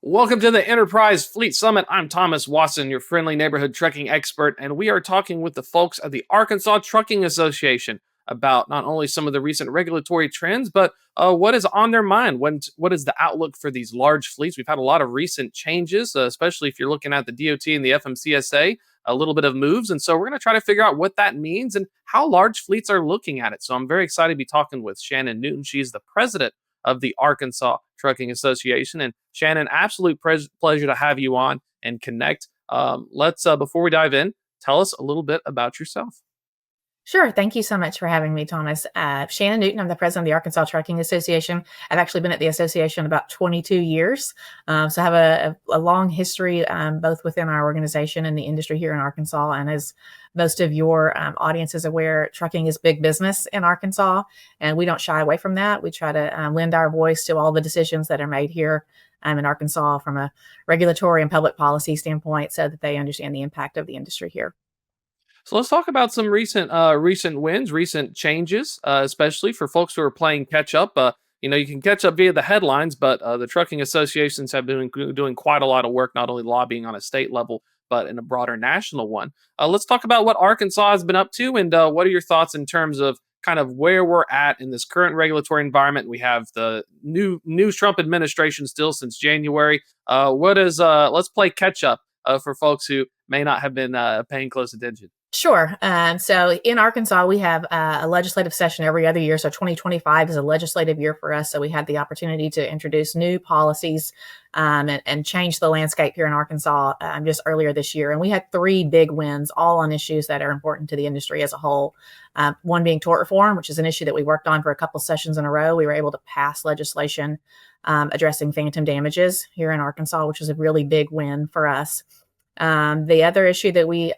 Welcome to the Enterprise Fleet Summit. I'm Thomas Watson, your friendly neighborhood trucking expert, and we are talking with the folks of the Arkansas Trucking Association about not only some of the recent regulatory trends, but what is on their mind. What is the outlook for these large fleets? We've had a lot of recent changes, especially if you're looking at the DOT and the FMCSA, a little bit of moves. And so we're going to try to figure out what that means and how large fleets are looking at it. So I'm very excited to be talking with Shannon Newton. She's the president of the Arkansas Trucking Association. And Shannon, absolute pleasure to have you on and connect. Let's before we dive in, tell us a little bit about yourself. Sure. Thank you so much for having me, Thomas. Shannon Newton, I'm the president of the Arkansas Trucking Association. I've actually been at the association about 22 years. So I have a long history, both within our organization and the industry here in Arkansas. And as most of your audience is aware, trucking is big business in Arkansas, and we don't shy away from that. We try to lend our voice to all the decisions that are made here in Arkansas from a regulatory and public policy standpoint so that they understand the impact of the industry here. So let's talk about some recent wins, recent changes, especially for folks who are playing catch up. You can catch up via the headlines, but the trucking associations have been doing quite a lot of work, not only lobbying on a state level, but in a broader national one. Let's talk about what Arkansas has been up to, and what are your thoughts in terms of kind of where we're at in this current regulatory environment. We have the new Trump administration still since January. Let's play catch up for folks who may not have been paying close attention. Sure. So in Arkansas, we have a legislative session every other year. So 2025 is a legislative year for us. So we had the opportunity to introduce new policies and change the landscape here in Arkansas just earlier this year. And we had three big wins, all on issues that are important to the industry as a whole. One being tort reform, which is an issue that we worked on for a couple sessions in a row. We were able to pass legislation addressing phantom damages here in Arkansas, which was a really big win for us. The other issue that we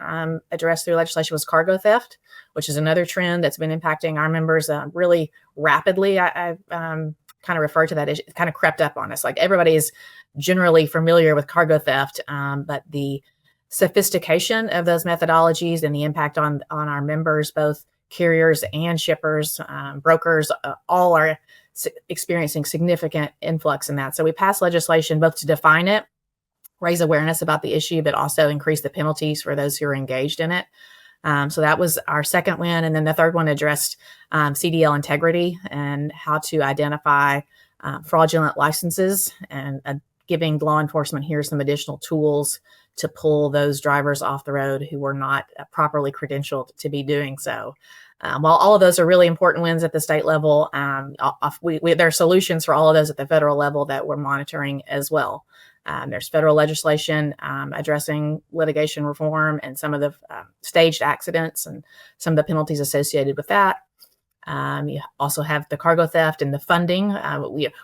addressed through legislation was cargo theft, which is another trend that's been impacting our members really rapidly. I kind of refer to that as it kind of crept up on us. Like everybody is generally familiar with cargo theft, but the sophistication of those methodologies and the impact on our members, both carriers and shippers, brokers, all are experiencing significant influx in that. So we passed legislation both to define it, raise awareness about the issue, but also increase the penalties for those who are engaged in it. So that was our second win. And then the third one addressed CDL integrity and how to identify fraudulent licenses and giving law enforcement here some additional tools to pull those drivers off the road who were not properly credentialed to be doing so. While all of those are really important wins at the state level, there are solutions for all of those at the federal level that we're monitoring as well. There's federal legislation addressing litigation reform and some of the staged accidents and some of the penalties associated with that. You also have the cargo theft and the funding.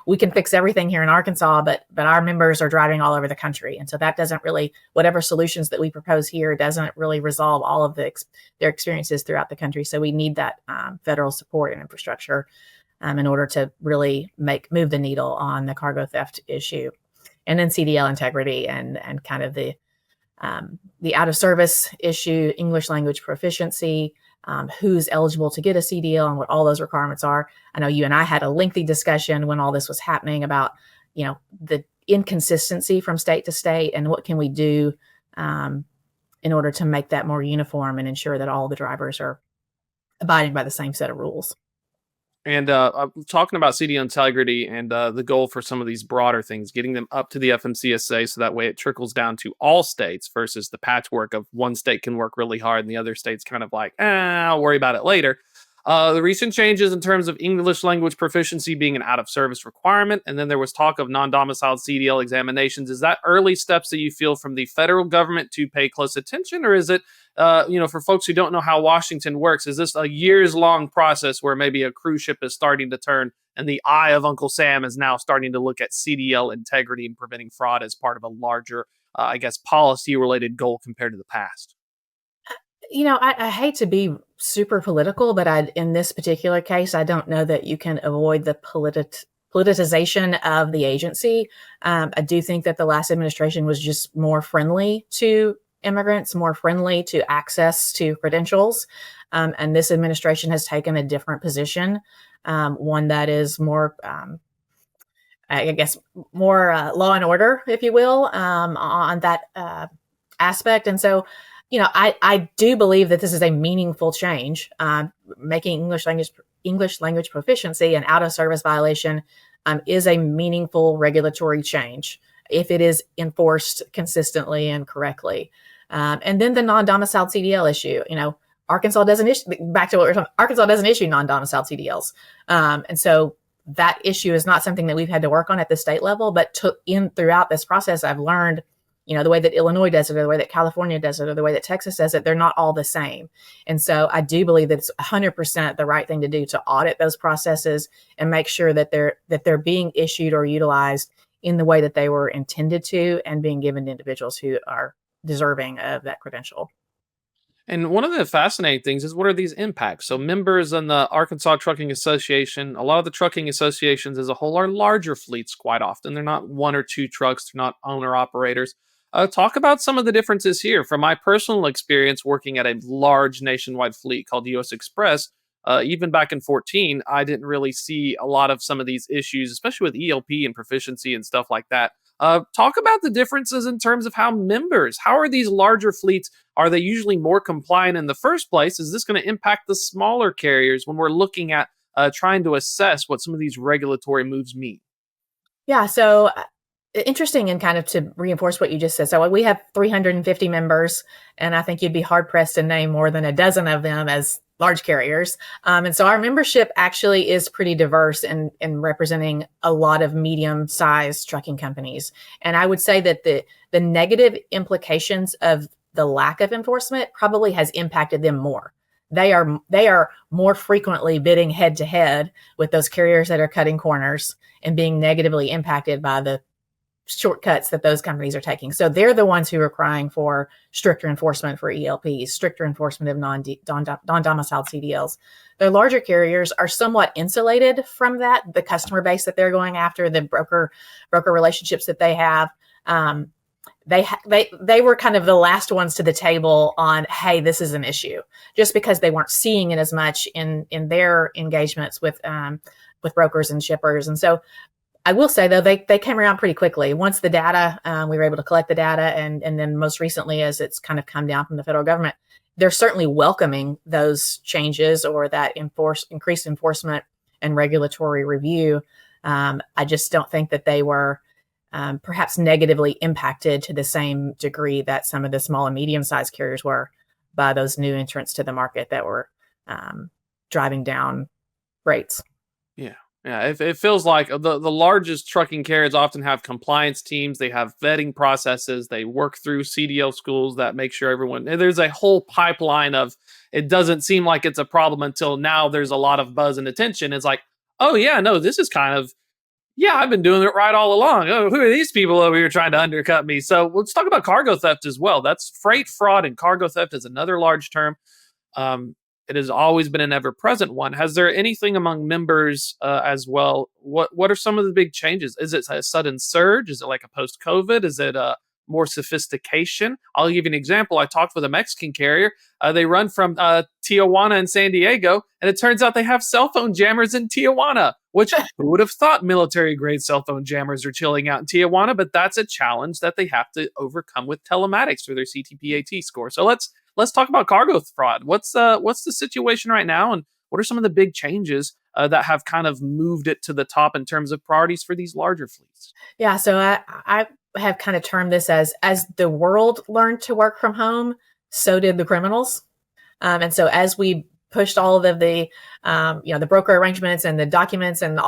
We can fix everything here in Arkansas, but our members are driving all over the country. And so that doesn't really, whatever solutions that we propose here doesn't really resolve all of their experiences throughout the country. So we need that federal support and infrastructure in order to really move the needle on the cargo theft issue. And then CDL integrity and kind of the out of service issue, English language proficiency, who's eligible to get a CDL and what all those requirements are. I know you and I had a lengthy discussion when all this was happening about, the inconsistency from state to state and what can we do in order to make that more uniform and ensure that all the drivers are abiding by the same set of rules. And talking about CDL integrity and the goal for some of these broader things, getting them up to the FMCSA so that way it trickles down to all states versus the patchwork of one state can work really hard and the other state's kind of like, I'll worry about it later. The recent changes in terms of English language proficiency being an out of service requirement. And then there was talk of non-domiciled CDL examinations. Is that early steps that you feel from the federal government to pay close attention? Or is it, for folks who don't know how Washington works, is this a years long process where maybe a cruise ship is starting to turn and the eye of Uncle Sam is now starting to look at CDL integrity and preventing fraud as part of a larger, policy related goal compared to the past? I hate to be super political, but in this particular case, I don't know that you can avoid the politicization of the agency. I do think that the last administration was just more friendly to immigrants, more friendly to access to credentials. And this administration has taken a different position, one that is more I guess, more law and order, if you will, on that aspect. And so, I do believe that this is a meaningful change. Making English language proficiency an out of service violation is a meaningful regulatory change if it is enforced consistently and correctly. And then the non-domiciled CDL issue. Arkansas doesn't issue, back to what we were talking, Arkansas doesn't issue non-domiciled CDLs. And so that issue is not something that we've had to work on at the state level, but throughout this process, I've learned, the way that Illinois does it, or the way that California does it, or the way that Texas does it, they're not all the same. And so I do believe that it's 100% the right thing to do to audit those processes and make sure that they're being issued or utilized in the way that they were intended to, and being given to individuals who are deserving of that credential. And one of the fascinating things is, what are these impacts? So members in the Arkansas Trucking Association, a lot of the trucking associations as a whole are larger fleets quite often. They're not one or two trucks. They're not owner operators. Talk about some of the differences here. From my personal experience working at a large nationwide fleet called US Express, even back in 14, I didn't really see a lot of some of these issues, especially with ELP and proficiency and stuff like that. Talk about the differences in terms of how are these larger fleets, are they usually more compliant in the first place? Is this going to impact the smaller carriers when we're looking at trying to assess what some of these regulatory moves mean? Yeah. So interesting, and kind of to reinforce what you just said. So we have 350 members, and I think you'd be hard pressed to name more than a dozen of them as large carriers. And so our membership actually is pretty diverse in representing a lot of medium-sized trucking companies. And I would say that the negative implications of the lack of enforcement probably has impacted them more. They are more frequently bidding head to head with those carriers that are cutting corners and being negatively impacted by the shortcuts that those companies are taking. So they're the ones who are crying for stricter enforcement for ELPs, stricter enforcement of non-domiciled CDLs. The larger carriers are somewhat insulated from that. The customer base that they're going after, the broker relationships that they have, they were kind of the last ones to the table on, hey, this is an issue, just because they weren't seeing it as much in their engagements with brokers and shippers. And so I will say, though, they came around pretty quickly. Once the data, we were able to collect the data, and then most recently, as it's kind of come down from the federal government, they're certainly welcoming those changes, or that increased enforcement and regulatory review. I just don't think that they were perhaps negatively impacted to the same degree that some of the small and medium-sized carriers were by those new entrants to the market that were driving down rates. Yeah. Yeah, it feels like the largest trucking carriers often have compliance teams. They have vetting processes. They work through CDL schools that make sure everyone. There's a whole pipeline of. It doesn't seem like it's a problem until now. There's a lot of buzz and attention. It's like, oh yeah, no, this is kind of. Yeah, I've been doing it right all along. Oh, who are these people over here trying to undercut me? So let's talk about cargo theft as well. That's freight fraud, and cargo theft is another large term. It has always been an ever-present one. Has there anything among members as well? What are some of the big changes? Is it a sudden surge? Is it like a post-COVID? Is it more sophistication? I'll give you an example. I talked with a Mexican carrier. They run from Tijuana and San Diego, and it turns out they have cell phone jammers in Tijuana, which who would have thought military-grade cell phone jammers are chilling out in Tijuana, but that's a challenge that they have to overcome with telematics through their CTPAT score. So let's talk about cargo fraud. What's the situation right now, and what are some of the big changes that have kind of moved it to the top in terms of priorities for these larger fleets? Yeah, so I have kind of termed this as the world learned to work from home, so did the criminals. And so as we pushed all of the the broker arrangements and the documents, and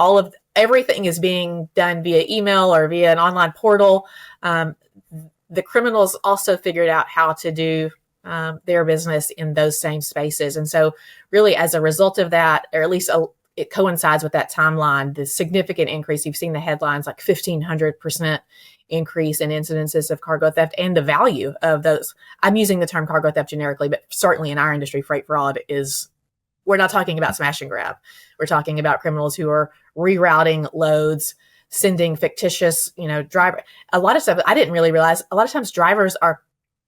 everything is being done via email or via an online portal, the criminals also figured out how to do their business in those same spaces. And so really, as a result of that, or at least it coincides with that timeline, the significant increase, you've seen the headlines like 1,500% increase in incidences of cargo theft, and the value of those. I'm using the term cargo theft generically, but certainly in our industry, freight fraud we're not talking about smash and grab. We're talking about criminals who are rerouting loads, sending fictitious, driver. A lot of stuff I didn't really realize. A lot of times drivers are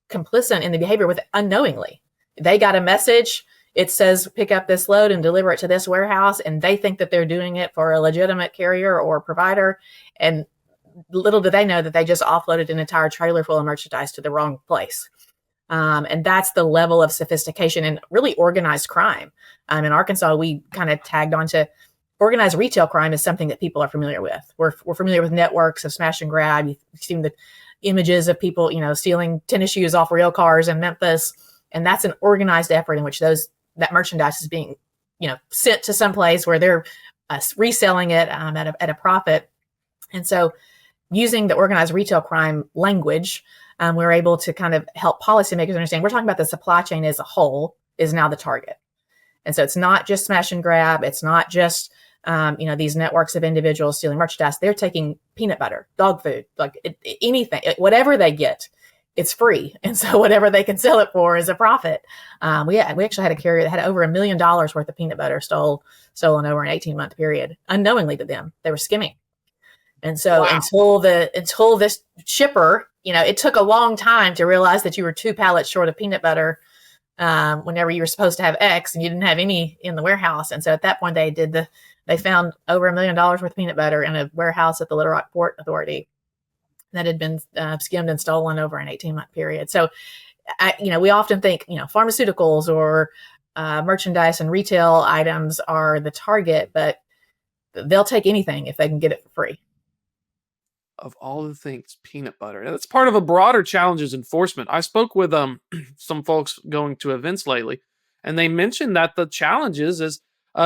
complicit in the behavior with unknowingly. They got a message, it says pick up this load and deliver it to this warehouse, and they think that they're doing it for a legitimate carrier or provider, and little do they know that they just offloaded an entire trailer full of merchandise to the wrong place. And that's the level of sophistication and really organized crime. In Arkansas, we kind of tagged on to organized retail crime is something that people are familiar with. We're familiar with networks of smash and grab. You've seen the images of people, stealing tennis shoes off rail cars in Memphis. And that's an organized effort in which that merchandise is being, sent to some place where they're reselling it at a profit. And so using the organized retail crime language, we're able to kind of help policymakers understand we're talking about the supply chain as a whole is now the target. And so it's not just smash and grab. It's not just, these networks of individuals stealing merchandise. They're taking peanut butter, dog food, anything, whatever they get, it's free. And so whatever they can sell it for is a profit. We actually had a carrier that had over $1 million worth of peanut butter stolen over an 18-month period, unknowingly to them. They were skimming. And so until this shipper, it took a long time to realize that you were 2 pallets short of peanut butter whenever you were supposed to have X and you didn't have any in the warehouse. And so at that point, they found over $1 million worth of peanut butter in a warehouse at the Little Rock Port Authority that had been skimmed and stolen over an 18-month period. So, we often think, pharmaceuticals or merchandise and retail items are the target, but they'll take anything if they can get it for free. Of all the things, peanut butter. That's part of a broader challenge is enforcement. I spoke with some folks going to events lately, and they mentioned that the challenge is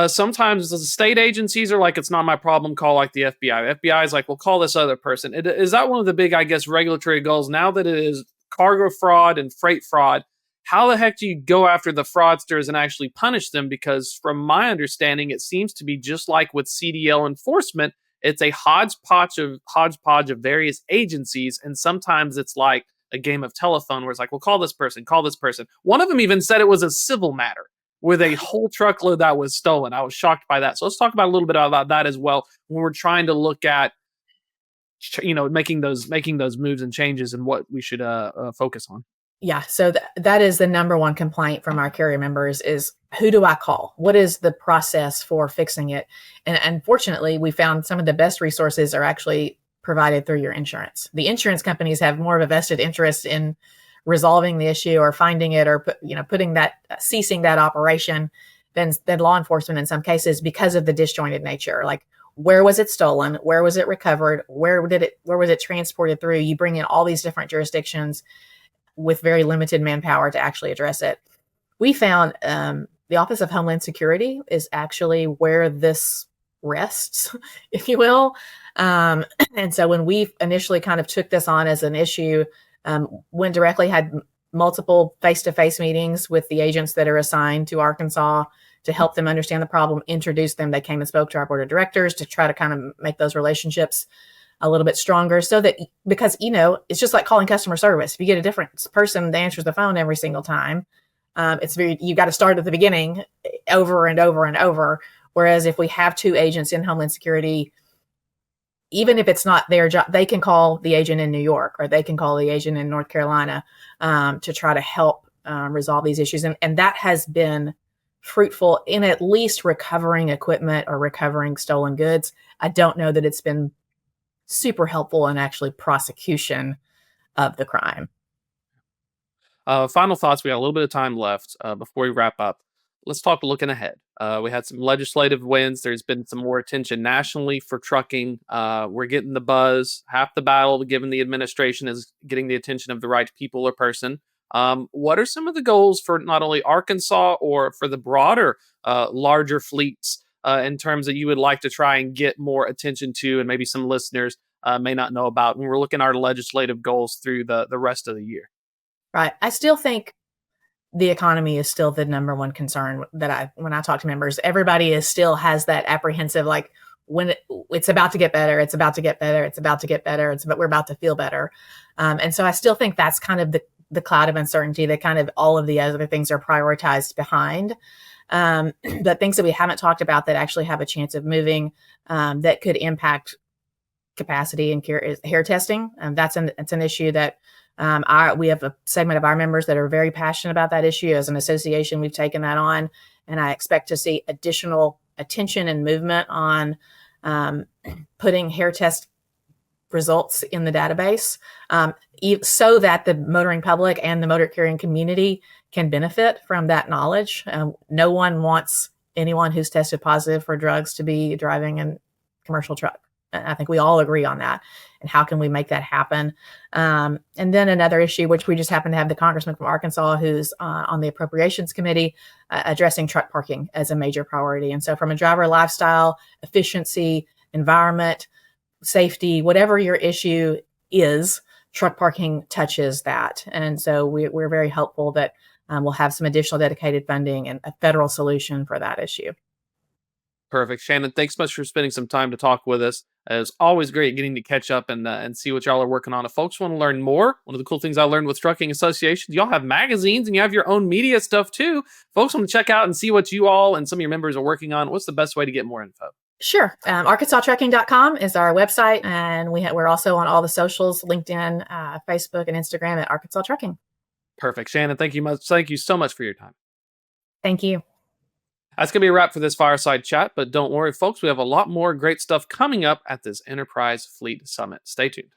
sometimes the state agencies are like, it's not my problem, call like the FBI. The FBI is like, well, call this other person. Is that one of the big, I guess, regulatory goals now that it is cargo fraud and freight fraud? How the heck do you go after the fraudsters and actually punish them? Because from my understanding, it seems to be just like with CDL enforcement. It's a hodgepodge of various agencies, and sometimes it's like a game of telephone where it's like, well, call this person, call this person. One of them even said it was a civil matter with a whole truckload that was stolen. I was shocked by that. So let's talk about a little bit about that as well when we're trying to look at, making those moves and changes and what we should focus on. Yeah. So that is the number one complaint from our carrier members is, who do I call? What is the process for fixing it? And unfortunately, we found some of the best resources are actually provided through your insurance. The insurance companies have more of a vested interest in resolving the issue or finding it or ceasing that operation than law enforcement in some cases because of the disjointed nature. Like, where was it stolen? Where was it recovered? Where was it transported through? You bring in all these different jurisdictions with very limited manpower to actually address it. We found the Office of Homeland Security is actually where this rests, if you will. And so when we initially kind of took this on as an issue, went directly, had multiple face-to-face meetings with the agents that are assigned to Arkansas to help them understand the problem, introduce them. They came and spoke to our board of directors to try to kind of make those relationships a little bit stronger so that, because, it's just like calling customer service. If you get a different person that answers the phone every single time, you got to start at the beginning over and over and over. Whereas if we have 2 agents in Homeland Security, even if it's not their job, they can call the agent in New York or they can call the agent in North Carolina to try to help resolve these issues. And that has been fruitful in at least recovering equipment or recovering stolen goods. I don't know that it's been super helpful in actually prosecution of the crime. Final thoughts. We got a little bit of time left before we wrap up. Let's talk looking ahead. We had some legislative wins. There's been some more attention nationally for trucking. We're getting the buzz. Half the battle, given the administration, is getting the attention of the right people or person. What are some of the goals for not only Arkansas or for the broader, larger fleets in terms that you would like to try and get more attention to, and maybe some listeners may not know about when we're looking at our legislative goals through the rest of the year? Right. I still think the economy is still the number one concern that when I talk to members, everybody still has that apprehensive, like, when it's about to get better, it's about to get better, it's about to get better, we're about to feel better. And so I still think that's kind of the cloud of uncertainty that kind of all of the other things are prioritized behind. But things that we haven't talked about that actually have a chance of moving that could impact capacity and hair testing. It's an issue that We have a segment of our members that are very passionate about that issue. As an association, we've taken that on, and I expect to see additional attention and movement on putting hair test results in the database, so that the motoring public and the motor carrying community can benefit from that knowledge. No one wants anyone who's tested positive for drugs to be driving a commercial truck. I think we all agree on that. And how can we make that happen? And then another issue, which we just happen to have the congressman from Arkansas who's on the appropriations committee, addressing truck parking as a major priority. And so from a driver lifestyle, efficiency, environment, safety, whatever your issue is, truck parking touches that. And so we're very hopeful that we'll have some additional dedicated funding and a federal solution for that issue. Perfect. Shannon, thanks so much for spending some time to talk with us. It's always great getting to catch up and see what y'all are working on. If folks want to learn more, one of the cool things I learned with trucking associations, y'all have magazines and you have your own media stuff too. Folks want to check out and see what you all and some of your members are working on. What's the best way to get more info? Sure. ArkansasTrucking.com is our website, and we're also on all the socials, LinkedIn, Facebook, and Instagram at Arkansas Trucking. Perfect. Shannon, thank you so much for your time. Thank you. That's going to be a wrap for this fireside chat, but don't worry, folks, we have a lot more great stuff coming up at this Enterprise Fleet Summit. Stay tuned.